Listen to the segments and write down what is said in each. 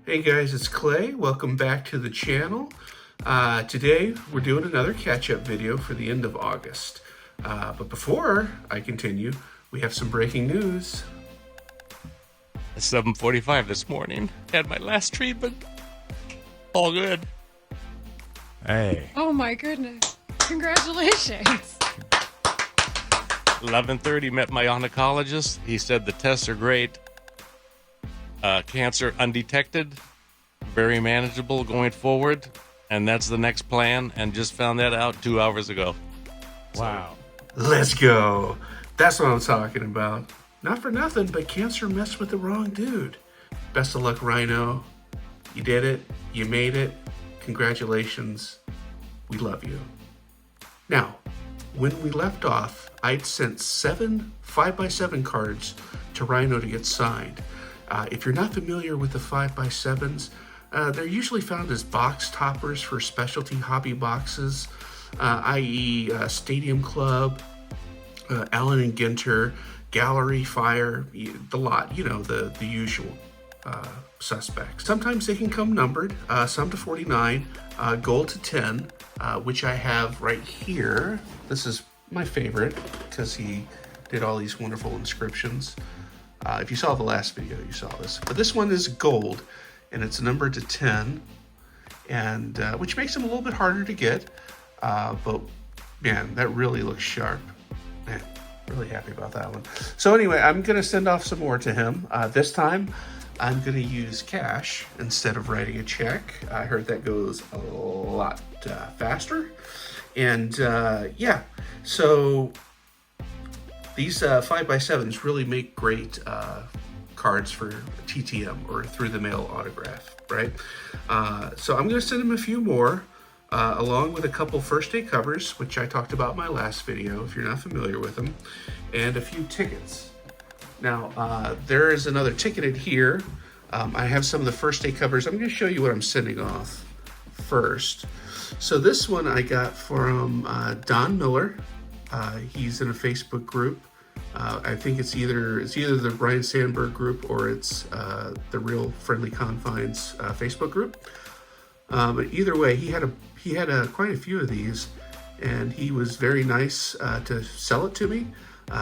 Hey guys, it's Clay. Welcome back to the channel. Today we're doing another catch-up video for the end of August. But before I continue, we have some breaking news. At 7:45 this morning, had my last treatment. All good. Hey. Oh my goodness. Congratulations. 11:30, met my oncologist. He said the tests are great. Cancer undetected, very manageable going forward, and that's the next plan, and just found that out 2 hours ago. Wow. Let's go. That's what I'm talking about. Not for nothing, but cancer messed with the wrong dude. Best of luck, Ryno. You did it. You made it. Congratulations. We love you. Now, when we left off, I'd sent 7 5x7 cards to Ryno to get signed. If you're not familiar with the 5x7s, they're usually found as box toppers for specialty hobby boxes, i.e. Stadium Club, Allen and Ginter, Gallery, Fire, the lot, the usual suspects. Sometimes they can come numbered, some to 49, gold to 10, which I have right here. This is my favorite because he did all these wonderful inscriptions. If you saw the last video, you saw this. But this one is gold, and it's numbered to 10, and which makes them a little bit harder to get. But man, that really looks sharp. Man, really happy about that one. So anyway, I'm going to send off some more to him. This time, I'm going to use cash instead of writing a check. I heard that goes a lot faster. And yeah, so these 5x7s really make great cards for TTM or through the mail autograph, right? So I'm going to send him a few more, along with a couple first day covers, which I talked about in my last video, if you're not familiar with them, and a few tickets. Now, there is another ticketed here. I have some of the first day covers. I'm going to show you what I'm sending off first. So this one I got from Don Miller. He's in a Facebook group. I think it's either the Brian Sandberg group or it's the Real Friendly Confines Facebook group. But either way, he had quite a few of these, and he was very nice to sell it to me.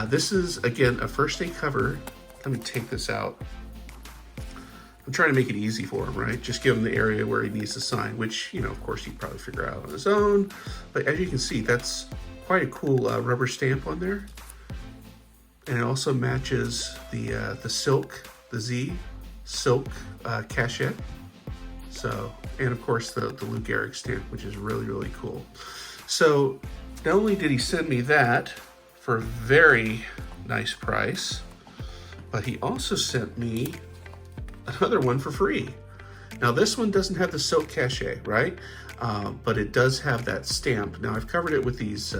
This is again a first day cover. Let me take this out. I'm trying to make it easy for him, right? Just give him the area where he needs to sign, which, of course, he'd probably figure out on his own. But as you can see, that's quite a cool rubber stamp on there. And it also matches the silk, the Z silk cachet. So, and of course the Lou Gehrig stamp, which is really, really cool. So not only did he send me that for a very nice price, but he also sent me another one for free. Now this one doesn't have the silk cachet, right? But it does have that stamp. Now I've covered it with these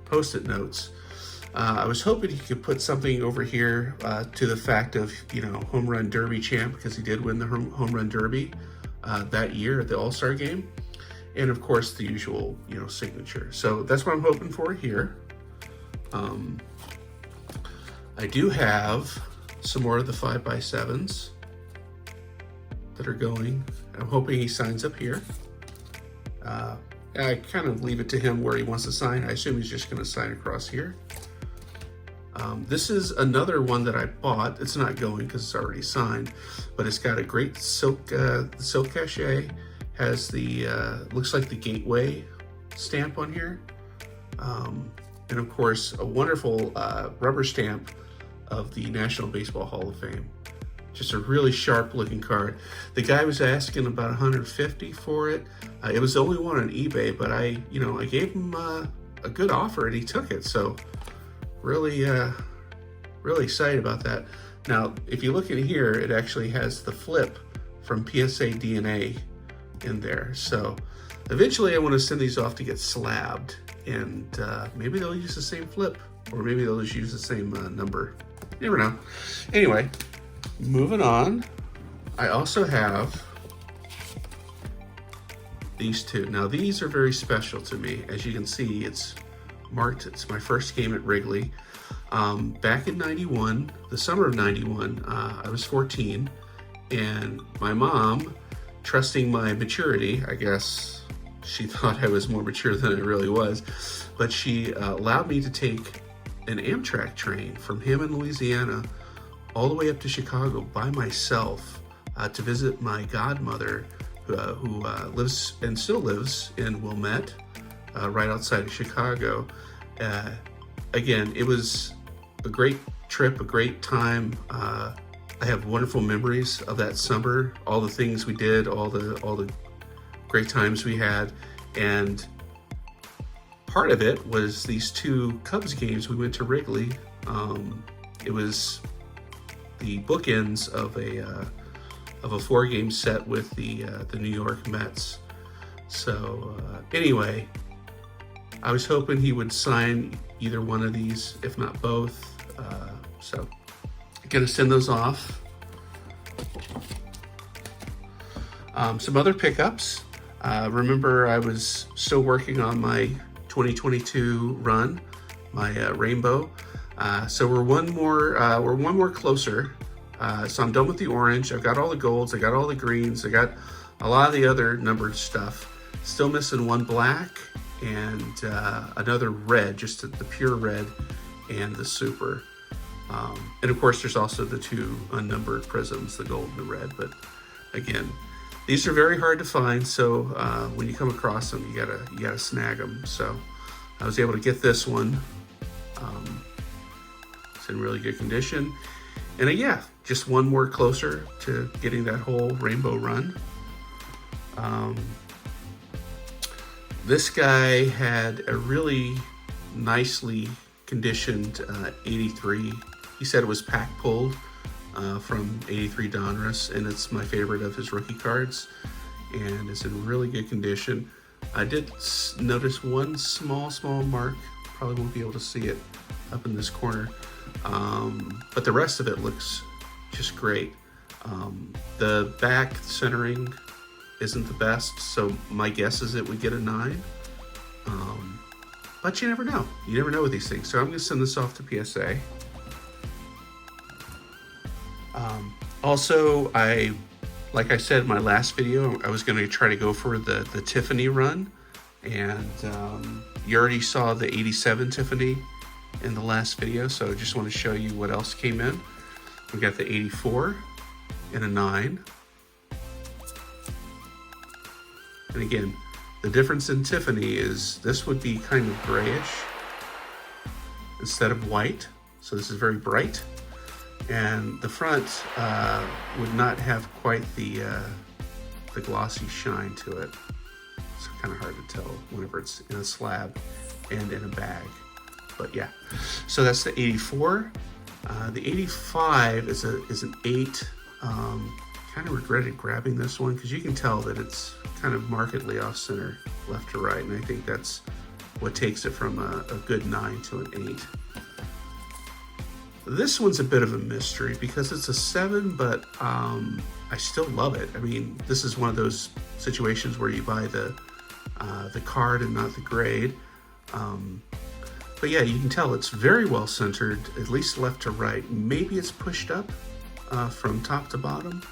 post-it notes. I was hoping he could put something over here to the fact of, home run derby champ, because he did win the home run derby that year at the All-Star Game. And of course the usual, signature. So that's what I'm hoping for here. I do have some more of the 5x7s that are going. I'm hoping he signs up here. I kind of leave it to him where he wants to sign. I assume he's just going to sign across here. This is another one that I bought. It's not going because it's already signed, but it's got a great silk silk cachet. Has the looks like the Gateway stamp on here, and of course a wonderful rubber stamp of the National Baseball Hall of Fame. Just a really sharp looking card. The guy was asking about $150 for it. It was the only one on eBay, but I gave him a good offer and he took it. So really, really excited about that. Now, if you look in here, it actually has the flip from PSA DNA in there. So eventually I want to send these off to get slabbed, and maybe they'll use the same flip, or maybe they'll just use the same number. You never know. Anyway, moving on, I also have these two. Now these are very special to me. As you can see, it's marked, it's my first game at Wrigley. Back in 91, the summer of 91, I was 14, and my mom trusting my maturity, I guess she thought I was more mature than I really was, but she allowed me to take an Amtrak train from Hammond, Louisiana, all the way up to Chicago by myself to visit my godmother, who lives and still lives in Wilmette, right outside of Chicago. Again, it was a great trip, a great time. I have wonderful memories of that summer, all the things we did, all the great times we had, and part of it was these 2 Cubs games. We went to Wrigley. It was the bookends of a 4-game set with the New York Mets. So anyway, I was hoping he would sign either one of these, if not both. So gonna send those off. Some other pickups. Remember, I was still working on my 2022 run, my rainbow. So we're one more closer. So I'm done with the orange. I've got all the golds. I got all the greens. I got a lot of the other numbered stuff. Still missing one black and another red, just the pure red and the super. And of course, there's also the 2 unnumbered prisms, the gold and the red. But again, these are very hard to find. So when you come across them, you gotta snag them. So I was able to get this one. It's in really good condition. And yeah, just one more closer to getting that whole rainbow run. This guy had a really nicely conditioned 83. He said it was pack pulled from 83 Donruss, and it's my favorite of his rookie cards, and it's in really good condition. I did notice one small mark. Probably won't be able to see it up in this corner, but the rest of it looks just great. The back centering isn't the best, so my guess is it would get a 9. But you never know. You never know with these things. So I'm going to send this off to PSA. Also, like I said in my last video, I was going to try to go for the Tiffany run. And you already saw the 87 Tiffany in the last video, so I just want to show you what else came in. We got the 84 and a 9. And again, the difference in Tiffany is this would be kind of grayish instead of white. So this is very bright. And the front would not have quite the glossy shine to it. It's kind of hard to tell whenever it's in a slab and in a bag. But yeah, so that's the 84. The 85 is an 8. Kind of regretted grabbing this one because you can tell that it's kind of markedly off center, left to right, and I think that's what takes it from a good 9 to an 8. This one's a bit of a mystery because it's a 7, but I still love it. I mean, this is one of those situations where you buy the card and not the grade. But yeah, you can tell it's very well centered, at least left to right. Maybe it's pushed up from top to bottom,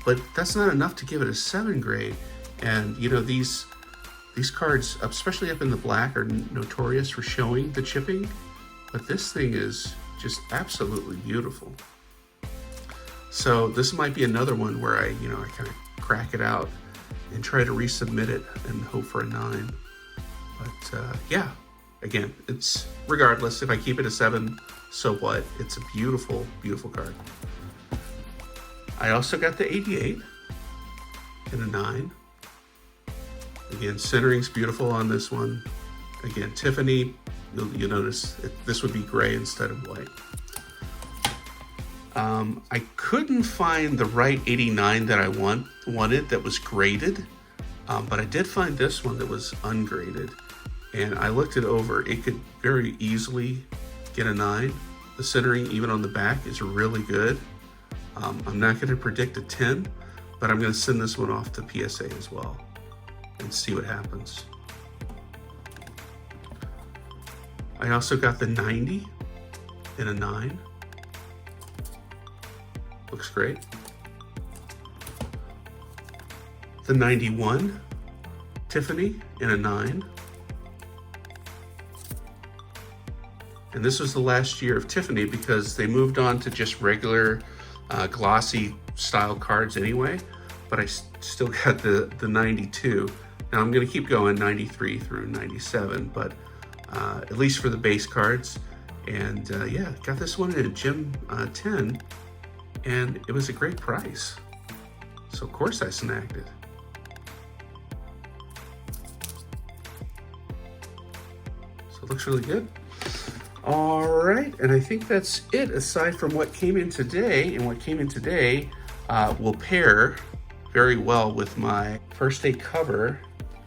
but that's not enough to give it a 7 grade. And you know, these cards, especially up in the black, are notorious for showing the chipping, but this thing is just absolutely beautiful. So this might be another one where I kind of crack it out and try to resubmit it and hope for a 9. But yeah, again, it's regardless. If I keep it a 7, so what? It's a beautiful, beautiful card. I also got the 88 and a 9. Again, centering's beautiful on this one. Again, Tiffany, you'll notice this would be gray instead of white. I couldn't find the right 89 that I wanted that was graded, but I did find this one that was ungraded. And I looked it over. It could very easily get a 9. The centering, even on the back, is really good. I'm not going to predict a 10, but I'm going to send this one off to PSA as well and see what happens. I also got the 90 and a 9. Looks great. the 91 Tiffany in a 9. And this was the last year of Tiffany because they moved on to just regular glossy style cards anyway, but I still got the 92. Now I'm gonna keep going 93 through 97, but at least for the base cards. And yeah, got this one in a Gem 10, and it was a great price. So of course I snagged it. So it looks really good. All right, and I think that's it aside from what came in today, and what came in today will pair very well with my first day cover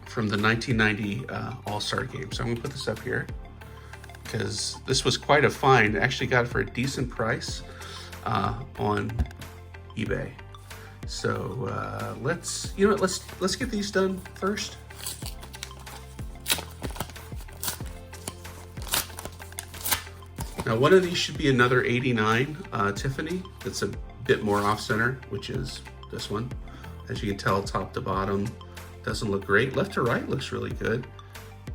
from the 1990 All-Star Game. So I'm gonna put this up here because this was quite a find. I actually got it for a decent price on eBay. So let's get these done first. Now one of these should be another 89 Tiffany. That's a bit more off center, which is this one. As you can tell, top to bottom doesn't look great. Left to right looks really good.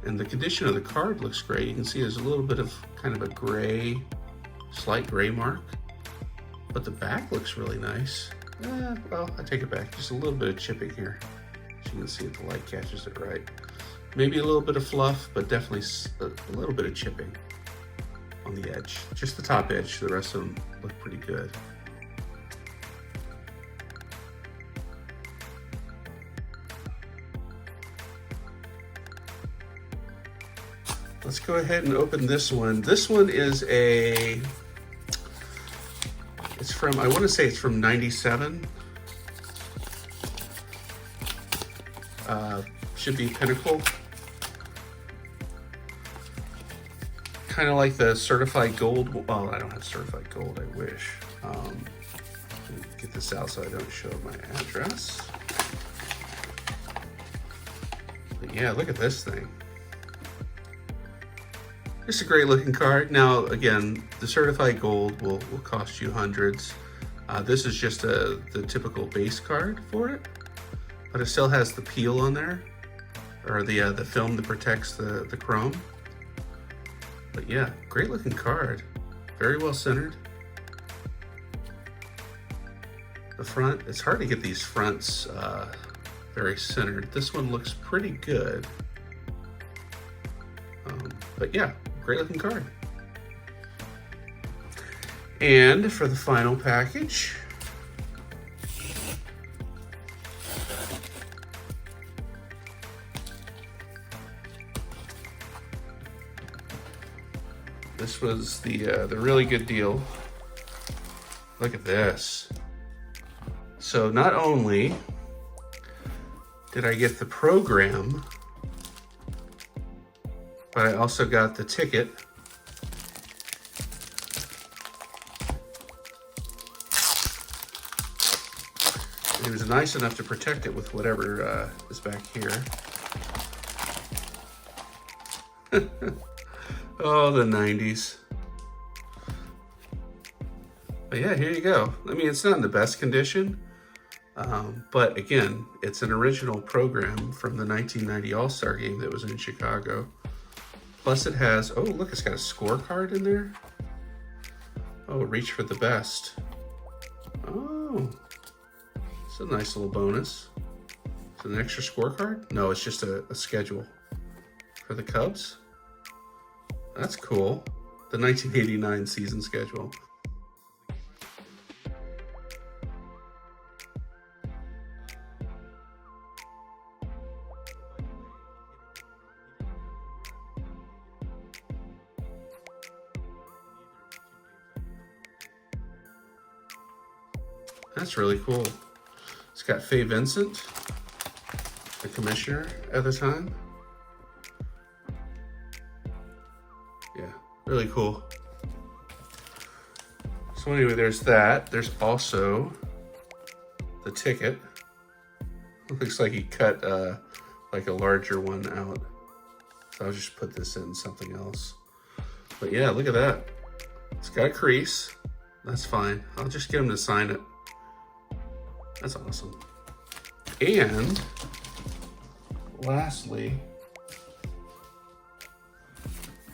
And the condition of the card looks great. You can see there's a little bit of kind of a gray, slight gray mark, but the back looks really nice. Well, I take it back. Just a little bit of chipping here. As you can see if the light catches it right. Maybe a little bit of fluff, but definitely a little bit of chipping on the edge. Just the top edge. The rest of them look pretty good. Let's go ahead and open this one. This one is it's from, I want to say it's from 97. Should be Pinnacle. Kind of like the certified gold. Well, I don't have certified gold, I wish. Let me get this out so I don't show my address. But yeah, look at this thing. It's a great looking card. Now, again, the certified gold will cost you hundreds. This is just the typical base card for it, but it still has the peel on there, or the film that protects the chrome. But yeah, great looking card. Very well centered. The front, it's hard to get these fronts very centered. This one looks pretty good. But yeah, great looking card. And for the final package, this was the really good deal. Look at this. So not only did I get the program, but I also got the ticket. It was nice enough to protect it with whatever is back here. Oh, the 90s. But yeah, here you go. I mean, it's not in the best condition, but again, it's an original program from the 1990 All-Star Game that was in Chicago. Plus it has, oh look, it's got a scorecard in there. Oh, reach for the best. Oh, it's a nice little bonus. Is it an extra scorecard? No, it's just a schedule for the Cubs. That's cool. The 1989 season schedule. That's really cool. It's got Faye Vincent, the commissioner at the time. Yeah, really cool. So anyway, there's that. There's also the ticket. It looks like he cut like a larger one out. So I'll just put this in something else. But yeah, look at that. It's got a crease. That's fine. I'll just get him to sign it. That's awesome. And lastly,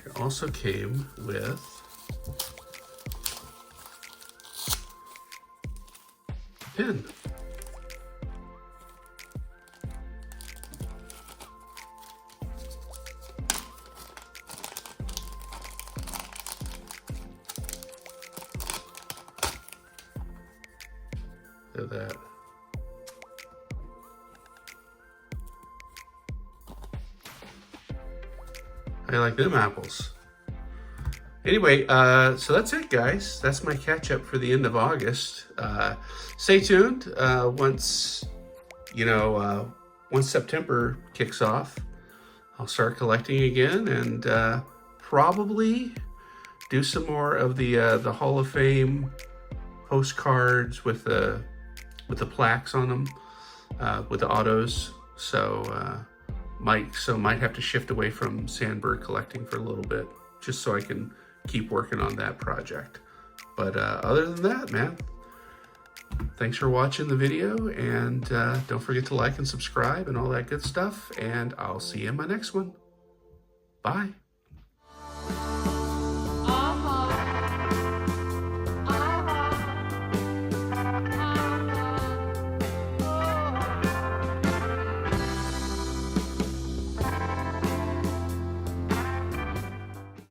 it also came with a pin. Look at that. I like them apples. Anyway, so that's it, guys. That's my catch up for the end of August. Stay tuned. Once September kicks off, I'll start collecting again and probably do some more of the Hall of Fame postcards with the plaques on them, with the autos. So might have to shift away from Sandberg collecting for a little bit, just so I can keep working on that project. But other than that, man, thanks for watching the video, and don't forget to like and subscribe and all that good stuff, and I'll see you in my next one. Bye.